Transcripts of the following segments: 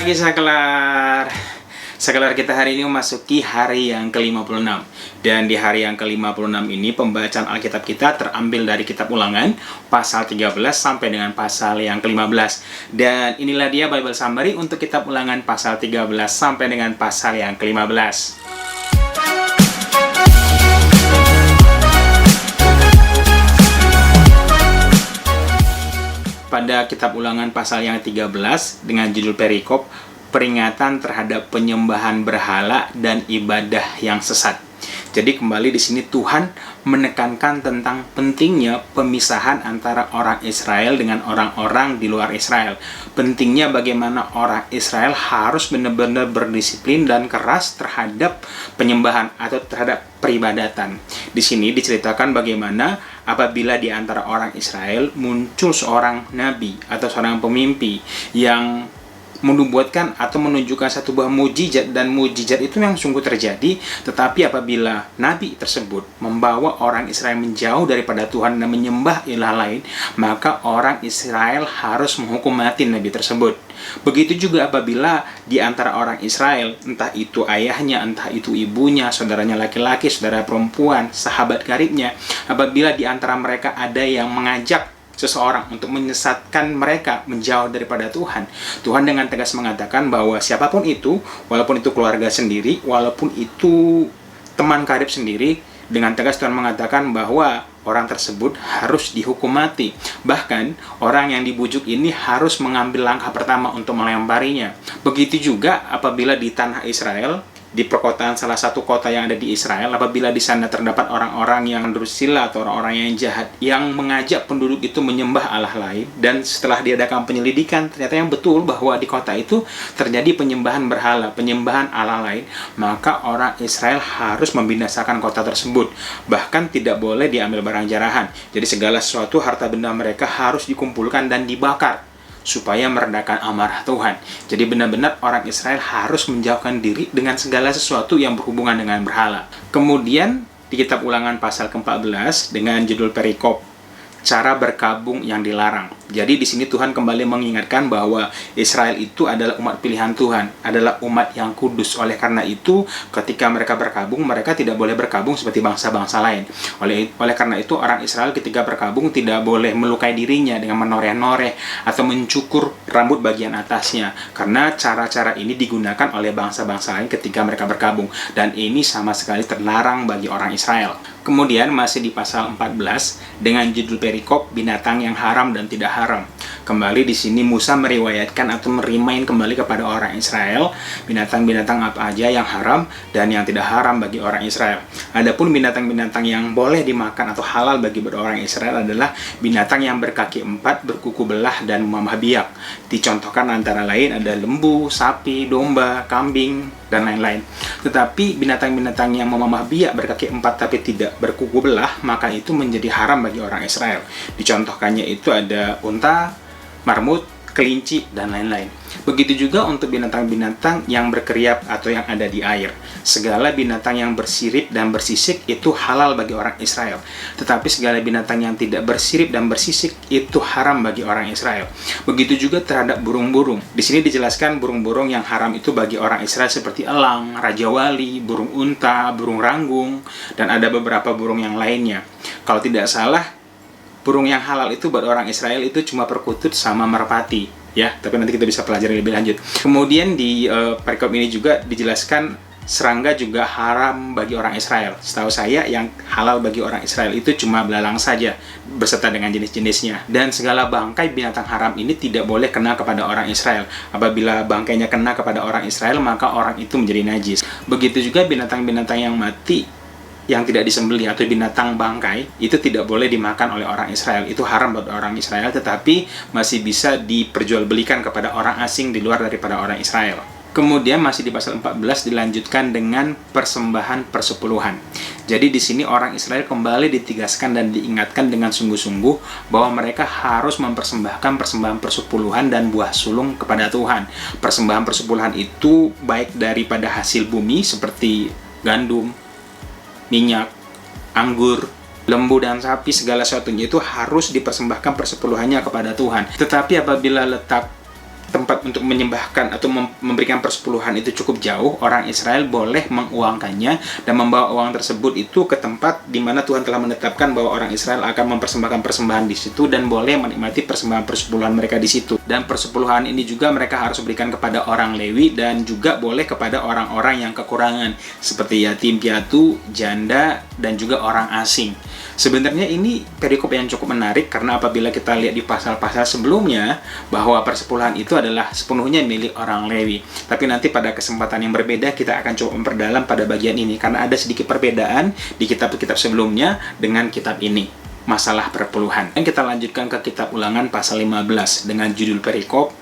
pagi Saklar. Saklar kita hari ini memasuki hari yang ke-56. Dan di hari yang ke-56 ini pembacaan Alkitab kita terambil dari kitab Ulangan pasal 13 sampai dengan pasal yang ke-15. Dan inilah dia Bible Summary untuk kitab Ulangan pasal 13 sampai dengan pasal yang ke-15. Pada kitab Ulangan pasal yang 13 dengan judul perikop peringatan terhadap penyembahan berhala dan ibadah yang sesat. Jadi kembali di sini Tuhan menekankan tentang pentingnya pemisahan antara orang Israel dengan orang-orang di luar Israel. Pentingnya bagaimana orang Israel harus benar-benar berdisiplin dan keras terhadap penyembahan atau terhadap peribadatan. Di sini diceritakan bagaimana apabila di antara orang Israel muncul seorang nabi atau seorang pemimpi yang menubuatkan atau menunjukkan satu buah mujizat, dan mujizat itu yang sungguh terjadi, tetapi apabila nabi tersebut membawa orang Israel menjauh daripada Tuhan dan menyembah ilah lain, maka orang Israel harus menghukum mati nabi tersebut. Begitu juga apabila di antara orang Israel, entah itu ayahnya, entah itu ibunya, saudaranya laki-laki, saudara perempuan, sahabat karibnya, apabila di antara mereka ada yang mengajak seseorang untuk menyesatkan mereka menjauh daripada Tuhan, Tuhan dengan tegas mengatakan bahwa siapapun itu, walaupun itu keluarga sendiri, walaupun itu teman karib sendiri, dengan tegas Tuhan mengatakan bahwa orang tersebut harus dihukum mati. Bahkan orang yang dibujuk ini harus mengambil langkah pertama untuk melemparinya. Begitu juga apabila di tanah Israel, di perkotaan salah satu kota yang ada di Israel, apabila di sana terdapat orang-orang yang dursila atau orang-orang yang jahat yang mengajak penduduk itu menyembah Allah lain, dan setelah diadakan penyelidikan ternyata yang betul bahwa di kota itu terjadi penyembahan berhala, penyembahan Allah lain, maka orang Israel harus membinasakan kota tersebut. Bahkan tidak boleh diambil barang jarahan. Jadi segala sesuatu harta benda mereka harus dikumpulkan dan dibakar supaya meredakan amarah Tuhan. Jadi benar-benar orang Israel harus menjauhkan diri dengan segala sesuatu yang berhubungan dengan berhala. Kemudian di kitab Ulangan pasal ke-14 dengan judul perikop cara berkabung yang dilarang. Jadi di sini Tuhan kembali mengingatkan bahwa Israel itu adalah umat pilihan Tuhan, adalah umat yang kudus. Oleh karena itu, ketika mereka berkabung, mereka tidak boleh berkabung seperti bangsa-bangsa lain. Oleh karena itu, orang Israel ketika berkabung tidak boleh melukai dirinya dengan menoreh-noreh atau mencukur rambut bagian atasnya, karena cara-cara ini digunakan oleh bangsa-bangsa lain ketika mereka berkabung, dan ini sama sekali terlarang bagi orang Israel. Kemudian masih di pasal 14 dengan judul perikop binatang yang haram dan tidak haram. Kembali di sini Musa meriwayatkan atau merimain kembali kepada orang Israel binatang-binatang apa aja yang haram dan yang tidak haram bagi orang Israel. Adapun binatang-binatang yang boleh dimakan atau halal bagi orang Israel adalah binatang yang berkaki 4, berkuku belah, dan memamah biak. Dicontohkan antara lain ada lembu, sapi, domba, kambing, dan lain-lain. Tetapi binatang-binatang yang memamah biak, berkaki 4 tapi tidak berkuku belah, maka itu menjadi haram bagi orang Israel. Dicontohkannya itu ada unta, marmut, kelinci, dan lain-lain. Begitu juga untuk binatang-binatang yang berkeriap atau yang ada di air. Segala binatang yang bersirip dan bersisik itu halal bagi orang Israel. Tetapi segala binatang yang tidak bersirip dan bersisik itu haram bagi orang Israel. Begitu juga terhadap burung-burung. Di sini dijelaskan burung-burung yang haram itu bagi orang Israel seperti elang, raja wali, burung unta, burung ranggung, dan ada beberapa burung yang lainnya. Kalau tidak salah, burung yang halal itu buat orang Israel itu cuma perkutut sama merpati, ya. Tapi nanti kita bisa pelajari lebih lanjut. Kemudian di perikop ini juga dijelaskan serangga juga haram bagi orang Israel. Setahu saya yang halal bagi orang Israel itu cuma belalang saja beserta dengan jenis-jenisnya. Dan segala bangkai binatang haram ini tidak boleh kena kepada orang Israel. Apabila bangkainya kena kepada orang Israel, maka orang itu menjadi najis. Begitu juga binatang-binatang yang mati yang tidak disembelih atau binatang bangkai itu tidak boleh dimakan oleh orang Israel. Itu haram buat orang Israel, tetapi masih bisa diperjualbelikan kepada orang asing di luar daripada orang Israel. Kemudian masih di pasal 14 dilanjutkan dengan persembahan persepuluhan. Jadi di sini orang Israel kembali ditegaskan dan diingatkan dengan sungguh-sungguh bahwa mereka harus mempersembahkan persembahan persepuluhan dan buah sulung kepada Tuhan. Persembahan persepuluhan itu baik daripada hasil bumi seperti gandum, minyak, anggur, lembu dan sapi, segala sesuatunya itu harus dipersembahkan persepuluhannya kepada Tuhan. Tetapi apabila letak tempat untuk menyembahkan atau memberikan persepuluhan itu cukup jauh, orang Israel boleh menguangkannya dan membawa uang tersebut itu ke tempat di mana Tuhan telah menetapkan bahwa orang Israel akan mempersembahkan persembahan di situ dan boleh menikmati persembahan persepuluhan mereka di situ. Dan persepuluhan ini juga mereka harus berikan kepada orang Lewi dan juga boleh kepada orang-orang yang kekurangan seperti yatim piatu, janda, dan juga orang asing. Sebenarnya ini perikop yang cukup menarik karena apabila kita lihat di pasal-pasal sebelumnya bahwa persepuluhan itu adalah sepenuhnya milik orang Lewi. Tapi nanti pada kesempatan yang berbeda kita akan coba memperdalam pada bagian ini karena ada sedikit perbedaan di kitab-kitab sebelumnya dengan kitab ini, masalah perpuluhan. Dan kita lanjutkan ke kitab Ulangan pasal 15 dengan judul perikop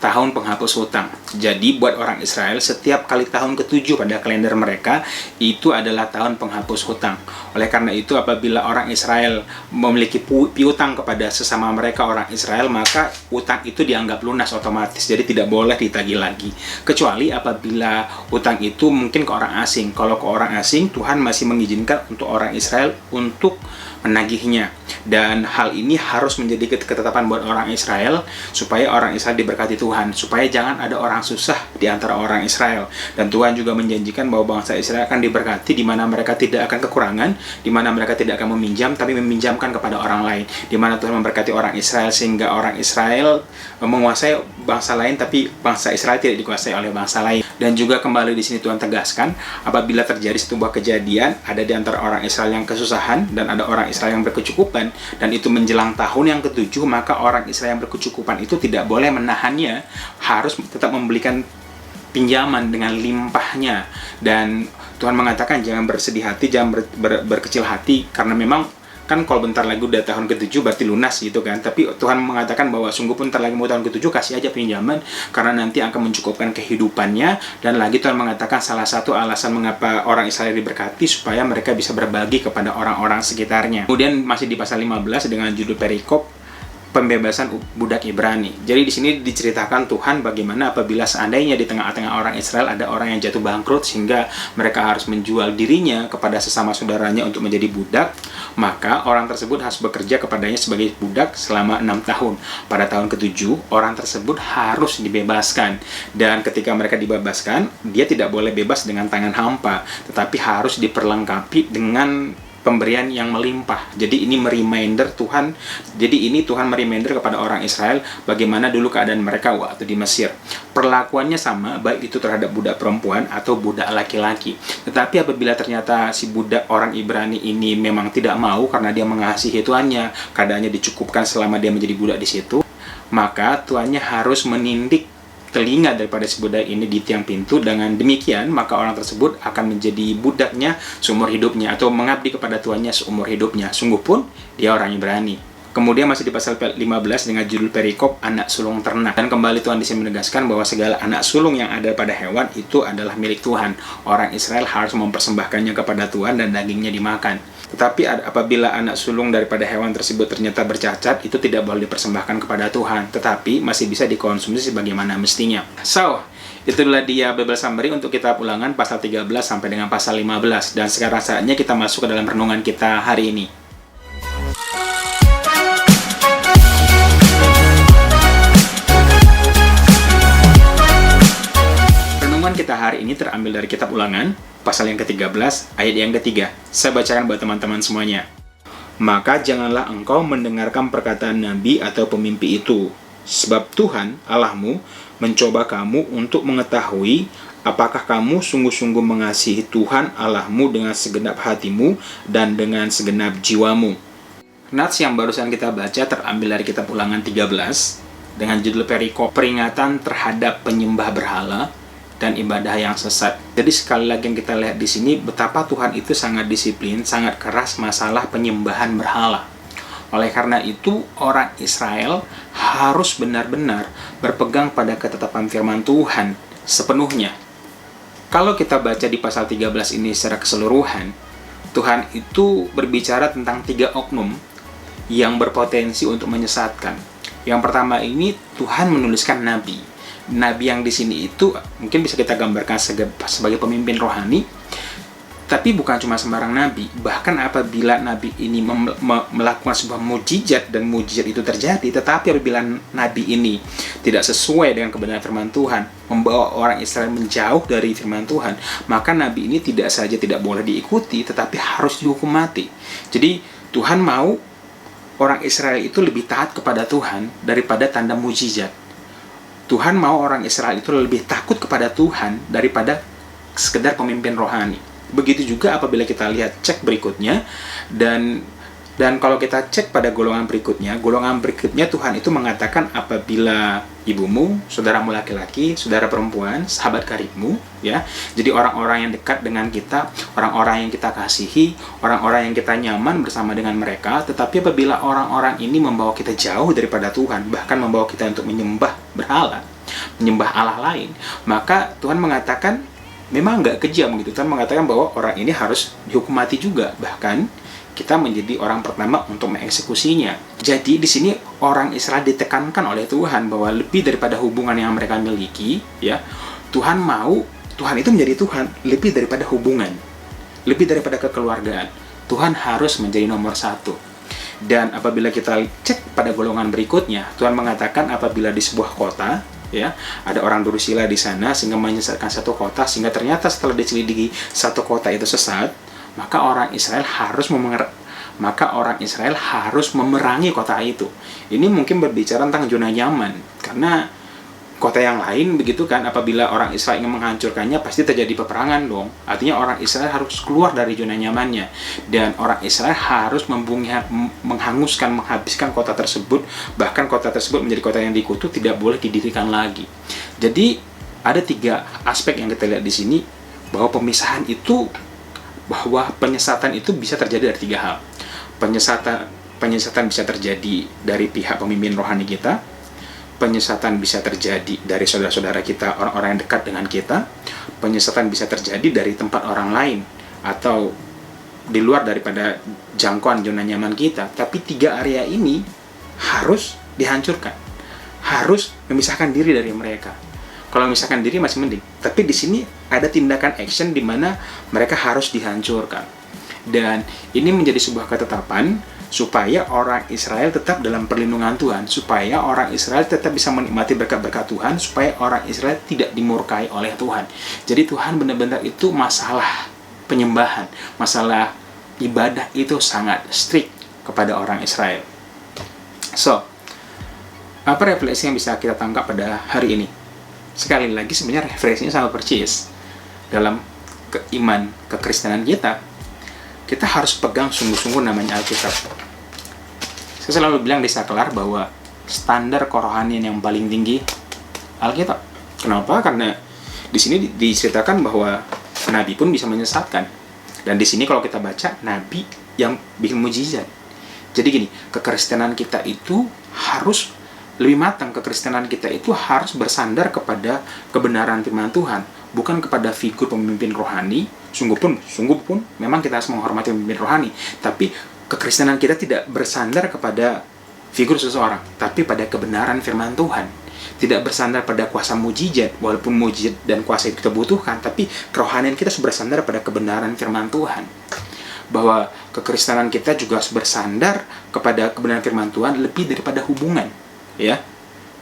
tahun penghapus hutang. Jadi buat orang Israel setiap kali tahun ke-7 pada kalender mereka itu adalah tahun penghapus hutang. Oleh karena itu apabila orang Israel memiliki piutang kepada sesama mereka orang Israel, maka utang itu dianggap lunas otomatis. Jadi tidak boleh ditagih lagi. Kecuali apabila utang itu mungkin ke orang asing. Kalau ke orang asing Tuhan masih mengizinkan untuk orang Israel untuk menagihnya. Dan hal ini harus menjadi ketetapan buat orang Israel supaya orang Israel diberkati Tuhan, supaya jangan ada orang susah di antara orang Israel. Dan Tuhan juga menjanjikan bahwa bangsa Israel akan diberkati di mana mereka tidak akan kekurangan, di mana mereka tidak akan meminjam tapi meminjamkan kepada orang lain. Di mana Tuhan memberkati orang Israel sehingga orang Israel menguasai bangsa lain tapi bangsa Israel tidak dikuasai oleh bangsa lain. Dan juga kembali di sini Tuhan tegaskan apabila terjadi sebuah kejadian ada di antara orang Israel yang kesusahan dan ada orang Israel yang berkecukupan dan itu menjelang tahun yang ke-7, maka orang Israel yang berkecukupan itu tidak boleh menahannya, harus tetap memberikan pinjaman dengan limpahnya. Dan Tuhan mengatakan jangan bersedih hati, jangan berkecil hati, karena memang kan kalau bentar lagi udah tahun ke-7 berarti lunas gitu kan. Tapi Tuhan mengatakan bahwa sungguh pun bentar lagi mau tahun ke-7 kasih aja pinjaman karena nanti akan mencukupkan kehidupannya. Dan lagi Tuhan mengatakan salah satu alasan mengapa orang Israel diberkati supaya mereka bisa berbagi kepada orang-orang sekitarnya. Kemudian masih di pasal 15 dengan judul perikop pembebasan budak Ibrani. Jadi di sini diceritakan Tuhan bagaimana apabila seandainya di tengah-tengah orang Israel ada orang yang jatuh bangkrut sehingga mereka harus menjual dirinya kepada sesama saudaranya untuk menjadi budak, maka orang tersebut harus bekerja kepadanya sebagai budak selama 6 tahun. Pada tahun ke-7, orang tersebut harus dibebaskan. Dan ketika mereka dibebaskan, dia tidak boleh bebas dengan tangan hampa, tetapi harus diperlengkapi dengan pemberian yang melimpah. Jadi ini mereminder Tuhan. Jadi ini Tuhan mereminder kepada orang Israel bagaimana dulu keadaan mereka waktu di Mesir. Perlakuannya sama baik itu terhadap budak perempuan atau budak laki-laki. Tetapi apabila ternyata si budak orang Ibrani ini memang tidak mau karena dia mengasihi tuannya, keadaannya dicukupkan selama dia menjadi budak di situ, maka tuannya harus menindik telinga daripada si budak ini di tiang pintu. Dengan demikian maka orang tersebut akan menjadi budaknya seumur hidupnya atau mengabdi kepada tuannya seumur hidupnya. Sungguh pun dia orang Ibrani. Kemudian masih di pasal 15 dengan judul perikop anak sulung ternak. Dan kembali Tuhan di sini menegaskan bahwa segala anak sulung yang ada pada hewan itu adalah milik Tuhan. Orang Israel harus mempersembahkannya kepada Tuhan dan dagingnya dimakan. Tetapi apabila anak sulung daripada hewan tersebut ternyata bercacat, itu tidak boleh dipersembahkan kepada Tuhan, tetapi masih bisa dikonsumsi sebagaimana mestinya. So, itulah dia Bible Summary untuk kitab Ulangan pasal 13 sampai dengan pasal 15. Dan sekarang saatnya kita masuk ke dalam renungan kita hari ini. Renungan kita hari ini terambil dari kitab Ulangan pasal yang ke-13 ayat yang ke-3. Saya bacakan buat teman-teman semuanya. Maka janganlah engkau mendengarkan perkataan nabi atau pemimpi itu, sebab Tuhan Allahmu mencoba kamu untuk mengetahui apakah kamu sungguh-sungguh mengasihi Tuhan Allahmu dengan segenap hatimu dan dengan segenap jiwamu. Nats yang barusan kita baca terambil dari kitab Ulangan 13 dengan judul perikop peringatan terhadap penyembah berhala dan ibadah yang sesat. Jadi sekali lagi yang kita lihat di sini betapa Tuhan itu sangat disiplin, sangat keras masalah penyembahan berhala. Oleh karena itu orang Israel harus benar-benar berpegang pada ketetapan firman Tuhan sepenuhnya. Kalau kita baca di pasal 13 ini secara keseluruhan, Tuhan itu berbicara tentang 3 oknum yang berpotensi untuk menyesatkan. Yang pertama ini Tuhan menuliskan nabi. Nabi yang di sini itu mungkin bisa kita gambarkan sebagai pemimpin rohani Tapi bukan cuma sembarang nabi, bahkan apabila nabi ini melakukan sebuah mujizat dan mujizat itu terjadi, tetapi apabila nabi ini tidak sesuai dengan kebenaran firman Tuhan, membawa orang Israel menjauh dari firman Tuhan, maka nabi ini tidak saja tidak boleh diikuti, tetapi harus dihukum mati. Jadi Tuhan mau orang Israel itu lebih taat kepada Tuhan daripada tanda mujizat. Tuhan mau orang Israel itu lebih takut kepada Tuhan daripada sekedar pemimpin rohani. Begitu juga apabila kita lihat cek berikutnya, dan kalau kita cek pada golongan berikutnya Tuhan itu mengatakan apabila ibumu, saudaramu laki-laki, saudara perempuan, sahabat karibmu, ya. Jadi orang-orang yang dekat dengan kita, orang-orang yang kita kasihi, orang-orang yang kita nyaman bersama dengan mereka, tetapi apabila orang-orang ini membawa kita jauh daripada Tuhan, bahkan membawa kita untuk menyembah berhala, menyembah Allah lain, maka Tuhan mengatakan memang nggak kejam gitu. Tuhan mengatakan bahwa orang ini harus dihukum mati juga. Bahkan kita menjadi orang pertama untuk mengeksekusinya. Jadi di sini orang Israel ditekankan oleh Tuhan bahwa lebih daripada hubungan yang mereka miliki, ya, Tuhan itu menjadi Tuhan lebih daripada hubungan, lebih daripada kekeluargaan. Tuhan harus menjadi nomor satu. Dan apabila kita cek pada golongan berikutnya, Tuhan mengatakan apabila di sebuah kota, ya, ada orang durusila di sana sehingga menyesatkan satu kota, sehingga ternyata setelah diselidiki satu kota itu sesat, maka orang Israel harus memerangi kota itu. Ini mungkin berbicara tentang zona nyaman, karena kota yang lain begitu kan, apabila orang Israel ingin menghancurkannya pasti terjadi peperangan dong. Artinya orang Israel harus keluar dari zona nyamannya, dan orang Israel harus menghabiskan kota tersebut, bahkan kota tersebut menjadi kota yang dikutuk, tidak boleh didirikan lagi. Jadi ada 3 aspek yang kita lihat di sini, bahwa penyesatan itu bisa terjadi dari 3 hal. Penyesatan bisa terjadi dari pihak pemimpin rohani kita, penyesatan bisa terjadi dari saudara-saudara kita, orang-orang yang dekat dengan kita, penyesatan bisa terjadi dari tempat orang lain atau di luar daripada jangkauan zona nyaman kita. Tapi 3 area ini harus dihancurkan, harus memisahkan diri dari mereka. Kalau memisahkan diri masih mending, tapi di sini ada tindakan action di mana mereka harus dihancurkan. Dan ini menjadi sebuah ketetapan supaya orang Israel tetap dalam perlindungan Tuhan, supaya orang Israel tetap bisa menikmati berkat-berkat Tuhan, supaya orang Israel tidak dimurkai oleh Tuhan. Jadi Tuhan benar-benar itu masalah penyembahan, masalah ibadah itu sangat strict kepada orang Israel. So, apa refleksi yang bisa kita tangkap pada hari ini? Sekali lagi sebenarnya refleksinya sangat percis. Dalam kekristenan kita harus pegang sungguh-sungguh namanya Alkitab. Saya selalu bilang di Saklar bahwa standar kerohanian yang paling tinggi Alkitab. Kenapa? Karena di sini diceritakan bahwa nabi pun bisa menyesatkan. Dan di sini kalau kita baca, nabi yang bikin mujizat. Jadi gini, kekristenan kita itu harus lebih matang. Kekristenan kita itu harus bersandar kepada kebenaran firman Tuhan, bukan kepada figur pemimpin rohani. Sungguh pun memang kita harus menghormati pemimpin rohani, tapi kekristenan kita tidak bersandar kepada figur seseorang, tapi pada kebenaran firman Tuhan. Tidak bersandar pada kuasa mujizat, walaupun mujizat dan kuasa itu kita butuhkan, tapi kerohanian kita harus bersandar pada kebenaran firman Tuhan. Bahwa kekristenan kita juga harus bersandar kepada kebenaran firman Tuhan lebih daripada hubungan, ya.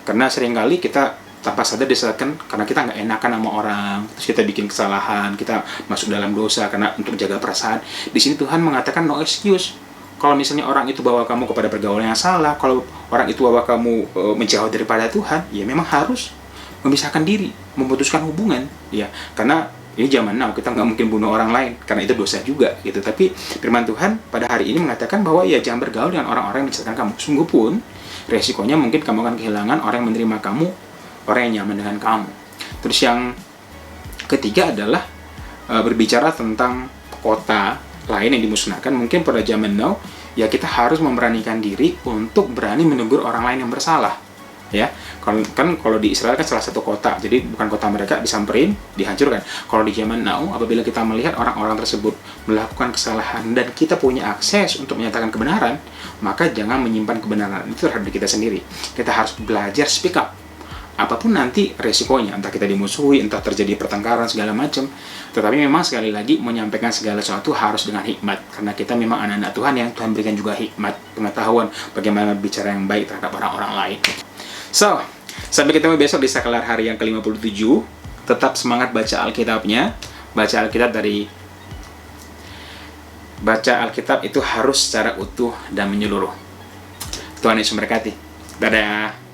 Karena seringkali kita tanpa sadar disesatkan karena kita nggak enakan sama orang, terus kita bikin kesalahan, kita masuk dalam dosa karena untuk jaga perasaan. Di sini Tuhan mengatakan no excuse. Kalau misalnya orang itu bawa kamu kepada pergaulan yang salah, kalau orang itu bawa kamu menjauh daripada Tuhan, ya memang harus memisahkan diri, memutuskan hubungan, ya. Karena ini zaman now, kita nggak mungkin bunuh orang lain, karena itu dosa juga, gitu. Tapi firman Tuhan pada hari ini mengatakan bahwa ya jangan bergaul dengan orang-orang yang menyesatkan kamu. Sungguh pun resikonya mungkin kamu akan kehilangan orang yang menerima kamu, orang yang nyaman dengan kamu. Terus yang ketiga adalah berbicara tentang kota lain yang dimusnahkan. Mungkin pada zaman now ya kita harus memberanikan diri untuk berani menegur orang lain yang bersalah, ya. Kalau di Israel kan salah satu kota, jadi bukan kota mereka, disamperin, dihancurkan. Kalau di zaman now, apabila kita melihat orang-orang tersebut melakukan kesalahan dan kita punya akses untuk menyatakan kebenaran, maka jangan menyimpan kebenaran itu terhadap kita sendiri. Kita harus belajar speak up. apapun nanti resikonya, entah kita dimusuhi, entah terjadi pertengkaran segala macam. Tetapi memang sekali lagi menyampaikan segala sesuatu harus dengan hikmat, karena kita memang anak-anak Tuhan yang Tuhan berikan juga hikmat, pengetahuan bagaimana bicara yang baik terhadap orang-orang lain. So, sampai ketemu besok di Saklar hari yang ke-57. Tetap semangat baca Alkitabnya. Baca Alkitab itu harus secara utuh dan menyeluruh. Tuhan Yesus memberkati. Dadah.